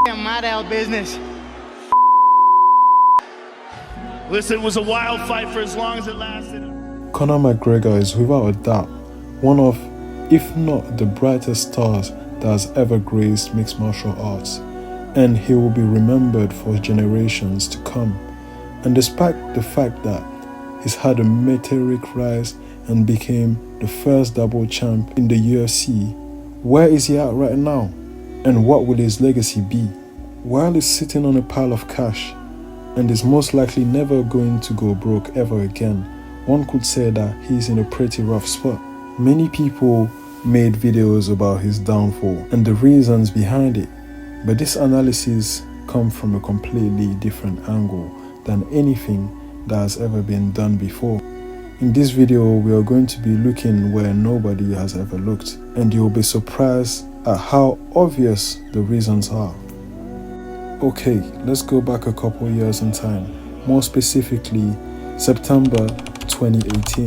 mad out business. Listen, it was a wild fight for as long as it lasted. Conor McGregor is without a doubt one of, if not the brightest stars that has ever graced mixed martial arts, and he will be remembered for generations to come. And despite the fact that he's had a meteoric rise and became the first double champ in the UFC, where is he at right now? And what will his legacy be? While he's sitting on a pile of cash and is most likely never going to go broke ever again, one could say that he's in a pretty rough spot. Many people made videos about his downfall and the reasons behind it, but this analysis comes from a completely different angle than anything that has ever been done before. In this video, we are going to be looking where nobody has ever looked, and you'll be surprised at how obvious the reasons are. Okay, let's go back a couple years in time, more specifically September 2018.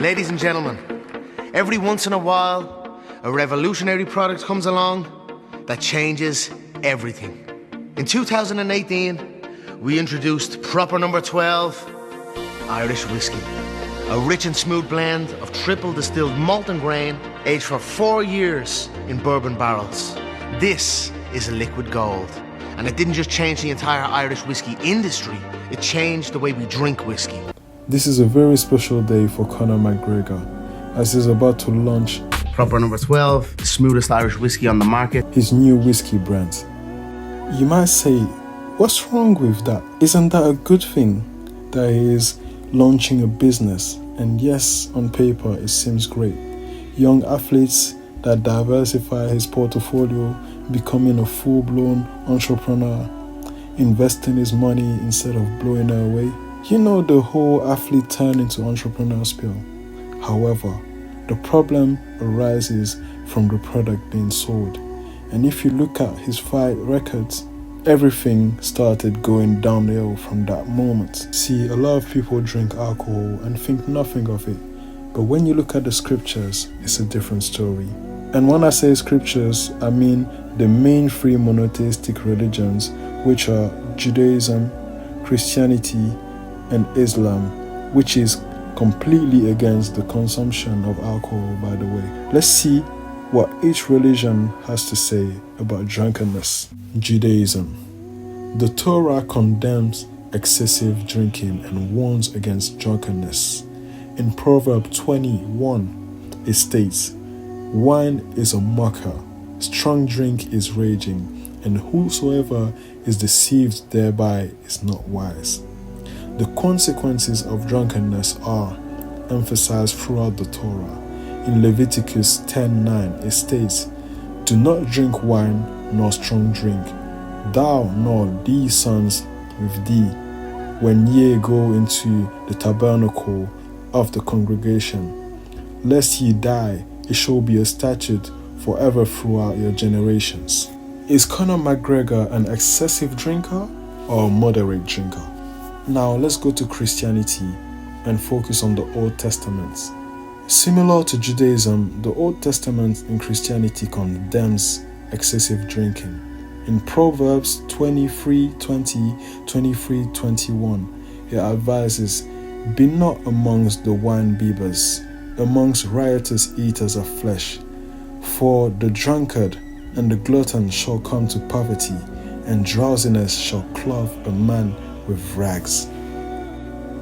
Ladies and gentlemen, every once in a while, a revolutionary product comes along that changes everything. In 2018, we introduced proper number 12 Irish whiskey, a rich and smooth blend of triple distilled malted grain aged for 4 years in bourbon barrels. This is a liquid gold, and it didn't just change the entire Irish whiskey industry, it changed the way we drink whiskey. This is a very special day for Conor McGregor, as he's about to launch Proper number 12, the smoothest Irish whiskey on the market. his new whiskey brand. You might say, what's wrong with that? Isn't that a good thing that he is launching a business? And yes, on paper it seems great. Young athletes that diversify his portfolio, becoming a full-blown entrepreneur, investing his money instead of blowing it away. You know, the whole athlete turn into entrepreneur spiel. However, the problem arises from the product being sold. And if you look at his fight records, everything started going downhill from that moment. See, a lot of people drink alcohol and think nothing of it. But when you look at the scriptures, it's a different story. And when I say scriptures, I mean the main three monotheistic religions, which are Judaism, Christianity, and Islam, which is completely against the consumption of alcohol, by the way. Let's see what each religion has to say about drunkenness. Judaism. The Torah condemns excessive drinking and warns against drunkenness. In Proverbs 21, it states, "Wine is a mocker, strong drink is raging, and whosoever is deceived thereby is not wise." The consequences of drunkenness are emphasized throughout the Torah. In Leviticus 10:9, it states, "Do not drink wine nor strong drink, thou nor thy sons with thee, when ye go into the tabernacle of the congregation, lest ye die. It shall be a statute forever throughout your generations." Is Conor McGregor an excessive drinker or a moderate drinker? Now let's go to Christianity and focus on the Old Testament. Similar to Judaism, the Old Testament in Christianity condemns excessive drinking. In Proverbs 23:20, 23:21, it advises, "Be not amongst the winebibbers, amongst riotous eaters of flesh, for the drunkard and the glutton shall come to poverty, and drowsiness shall clothe a man with rags."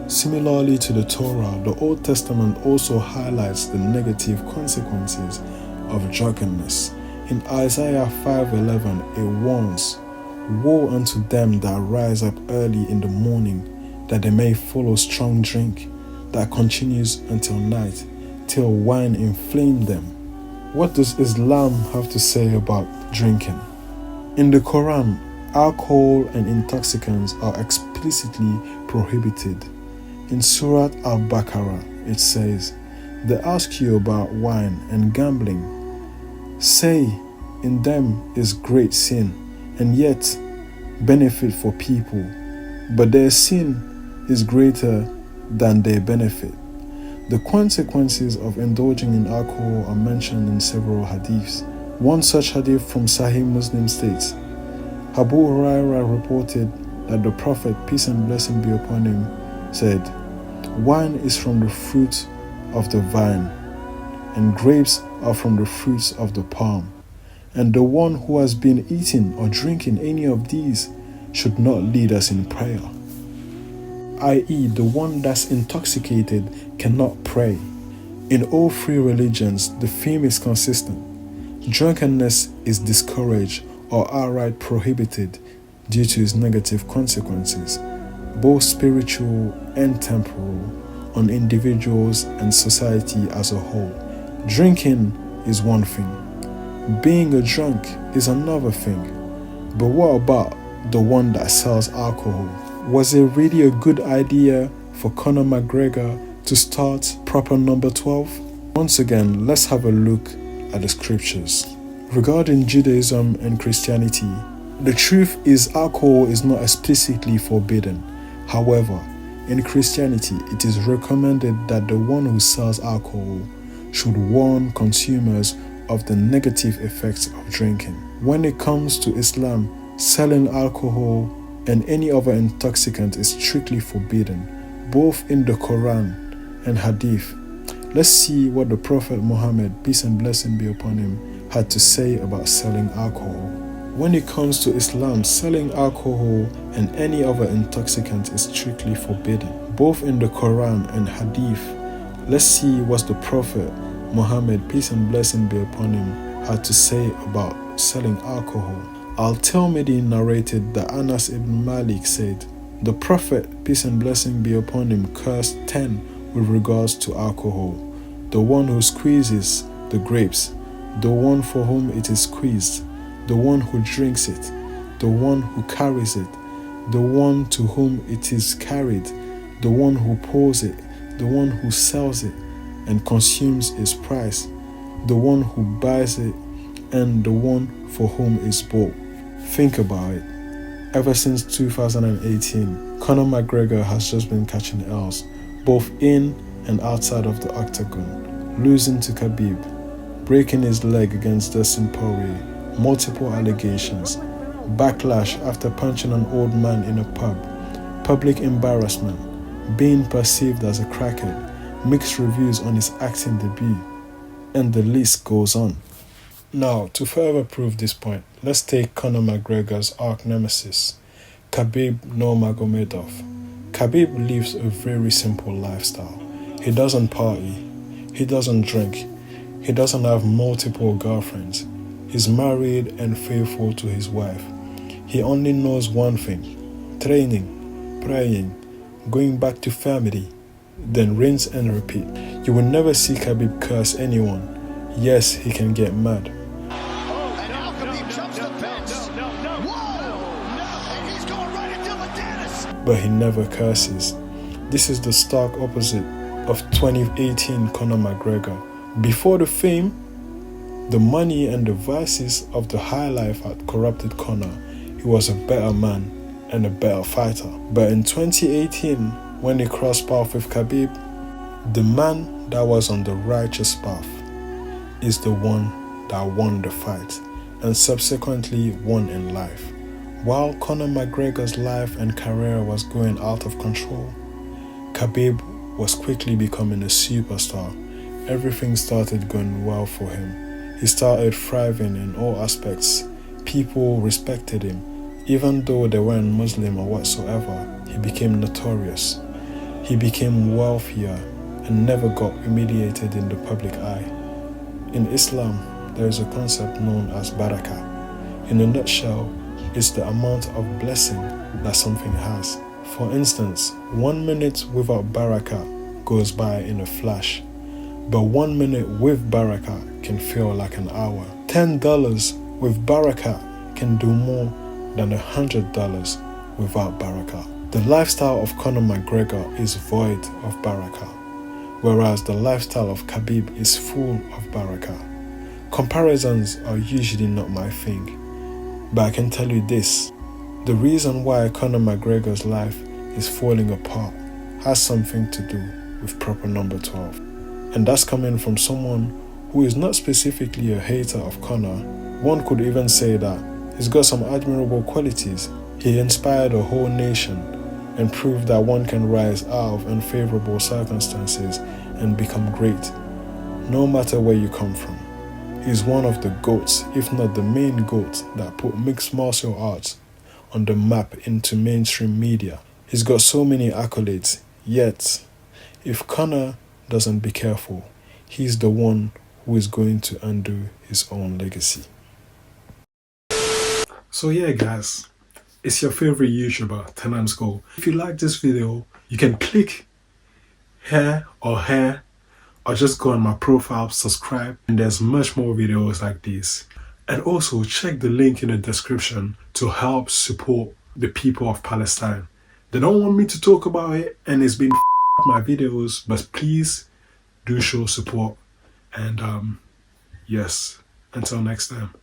Similarly to the Torah, the Old Testament also highlights the negative consequences of drunkenness. In Isaiah 5:11, it warns, "Woe unto them that rise up early in the morning, that they may follow strong drink, that continues until night, till wine inflame them." What does Islam have to say about drinking? In the Quran, alcohol and intoxicants are explicitly prohibited. In Surah Al-Baqarah, it says, "They ask you about wine and gambling. Say, in them is great sin, and yet benefit for people, but their sin is greater than their benefit. The consequences of indulging in alcohol are mentioned in several hadiths. One such hadith from Sahih Muslim states, Abu Hurairah reported that the Prophet, peace and blessing be upon him, said, "Wine is from the fruit of the vine, and grapes are from the fruits of the palm. And the one who has been eating or drinking any of these should not lead us in prayer." i.e., the one that's intoxicated cannot pray. In all three religions, the theme is consistent. Drunkenness is discouraged or outright prohibited due to its negative consequences, both spiritual and temporal, on individuals and society as a whole. Drinking is one thing. Being a drunk is another thing. But what about the one that sells alcohol? Was it really a good idea for Conor McGregor to start proper number 12? Once again, let's have a look at the scriptures. Regarding Judaism and Christianity, the truth is alcohol is not explicitly forbidden. However, in Christianity, it is recommended that the one who sells alcohol should warn consumers of the negative effects of drinking. When it comes to Islam, selling alcohol and any other intoxicant is strictly forbidden, both in the Quran and Hadith. Let's see what the Prophet Muhammad, peace and blessing be upon him, had to say about selling alcohol. When it comes to Islam, selling alcohol and any other intoxicant is strictly forbidden, both in the Quran and Hadith. Let's see what the Prophet Muhammad, peace and blessing be upon him, had to say about selling alcohol. Al-Tirmidhi narrated that Anas ibn Malik said, "The Prophet, peace and blessing be upon him, cursed 10 with regards to alcohol: the one who squeezes the grapes, the one for whom it is squeezed, the one who drinks it, the one who carries it, the one to whom it is carried, the one who pours it, the one who sells it and consumes its price, the one who buys it, and the one for whom it's bought." Think about it. Ever since 2018, Conor McGregor has just been catching L's, both in and outside of the octagon, losing to Khabib, breaking his leg against Dustin Poirier, multiple allegations, backlash after punching an old man in a pub, public embarrassment, being perceived as a crackhead, mixed reviews on his acting debut, and the list goes on. Now, to further prove this point, let's take Conor McGregor's arch nemesis, Khabib Nurmagomedov. Khabib lives a very simple lifestyle. He doesn't party, he doesn't drink, he doesn't have multiple girlfriends. He's married and faithful to his wife. He only knows one thing: training, praying, going back to family, then rinse and repeat. You will never see Khabib curse anyone. Yes, he can get mad, but he never curses. This is the stark opposite of 2018 Conor McGregor. Before the fame, the money and the vices of the high life had corrupted Conor. He was a better man and a better fighter. But in 2018, when he crossed paths with Khabib, the man that was on the righteous path is the one that won the fight and subsequently won in life. While Conor McGregor's life and career was going out of control, Khabib was quickly becoming a superstar. Everything started going well for him. He started thriving in all aspects. People respected him. Even though they weren't Muslim or whatsoever, he became notorious. He became wealthier and never got humiliated in the public eye. In Islam, there is a concept known as barakah. In a nutshell, it's the amount of blessing that something has. For instance, 1 minute without barakah goes by in a flash, but 1 minute with barakah can feel like an hour. $10 with barakah can do more than $100 without barakah. The lifestyle of Conor McGregor is void of barakah, whereas the lifestyle of Khabib is full of barakah. Comparisons are usually not my thing, but I can tell you this: the reason why Conor McGregor's life is falling apart has something to do with proper number 12. And that's coming from someone who is not specifically a hater of Conor. One could even say that he's got some admirable qualities. He inspired a whole nation and proved that one can rise out of unfavorable circumstances and become great, no matter where you come from. He's one of the GOATs, if not the main GOAT, that put mixed martial arts on the map into mainstream media. He's got so many accolades, yet if Conor doesn't be careful, he's the one who is going to undo his own legacy. So yeah guys, it's your favorite YouTuber, Tenants Go. If you like this video, you can click here or just go on my profile, subscribe, and there's much more videos like this. And also check the link in the description to help support the people of Palestine. They don't want me to talk about it and it's been my videos, but please do show support. And yes, until next time.